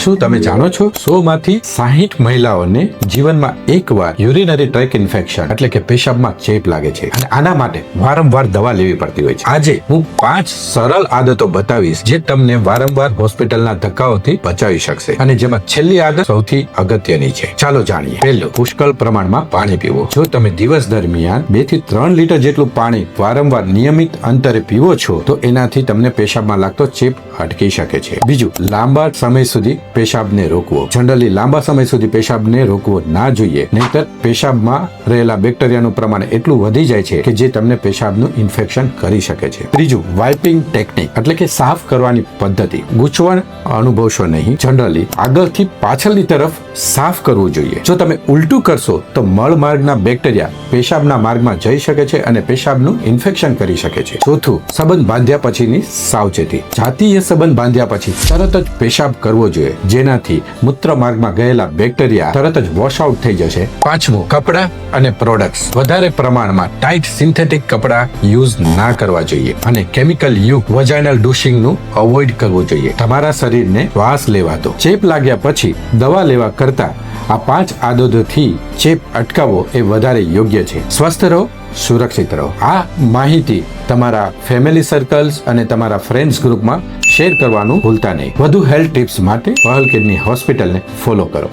શું તમે જાણો છો 100 માંથી 60 મહિલાઓને જીવનમાં એકવાર યુરિનરી ટ્રેક ઇન્ફેક્શન એટલે કે પેશાબમાં ચેપ લાગે છે અને આના માટે વારંવાર દવા લેવી પડતી હોય છે. આજે હું 5 સરળ આદતો બતાવીશ જે તમને વારંવાર હોસ્પિટલના ધક્કાઓથી બચાવી શકશે અને જેમાં છેલ્લી આદત સૌથી અગત્યની છે. ચાલો જાણીએ. પહેલું, પુષ્કળ પ્રમાણમાં પાણી પીવું. જો તમે દિવસ દરમિયાન 2 થી 3 લીટર જેટલું પાણી વારંવાર નિયમિત અંતરે પીવો છો તો એનાથી તમને પેશાબમાં લાગતો ચેપ અટકી શકે છે. બીજું, લાંબા સમય સુધી પેશાબને રોકવો. જનરલી લાંબા સમય સુધી પેશાબને રોકવો ના જોઈએ, નહીતર પેશાબમાં રહેલા બેક્ટેરિયાનું પ્રમાણ એટલું વધી જાય છે કે જે તમને પેશાબનું ઇન્ફેક્શન કરી શકે છે. ત્રીજું, વાઇપિંગ ટેકનિક એટલે કે સાફ કરવાની પદ્ધતિ. ગૂંચવણ અનુભવશો નહીં. જનરલી આગળથી પાછળની તરફ સાફ કરવું જોઈએ. જો તમે ઉલટું કરશો તો મળ માર્ગના બેક્ટેરિયા પેશાબના માર્ગમાં જઈ શકે છે અને પેશાબનું ઇન્ફેક્શન કરી શકે છે. ચોથું, સંબંધ બાંધ્યા પછીની સાવચેતી. જાતીય સંબંધ બાંધ્યા પછી તરત જ પેશાબ કરવો જોઈએ, જેનાથી મૂત્ર માર્ગમાં ગયેલા બેક્ટેરિયા તરત જ વોશ આઉટ થઈ જશે. પાંચમું, કપડા અને પ્રોડક્ટ્સ. વધારે પ્રમાણમાં ટાઈટ સિન્થેટિક કપડા યુઝ ના કરવા જોઈએ અને કેમિકલ યુક્ત વજાઇનલ ડુશિંગ નું અવોઇડ કરવું જોઈએ. તમારા શરીરને શ્વાસ લેવા દો. ચેપ લાગ્યા પછી દવા લેવા કરતા આ 5 આદતોથી ચેપ અટકાવવો એ વધારે યોગ્ય છે. સ્વસ્થ રહો, સુરક્ષિત રહો. આ માહિતી તમારા ફેમિલી સર્કલ્સ અને તમારા ફ્રેન્ડ્સ ગ્રુપમાં શેર કરવાનું ભૂલતા નહીં. વધુ હેલ્થ ટિપ્સ માટે પહલ કિડની હોસ્પિટલને ફોલો કરો.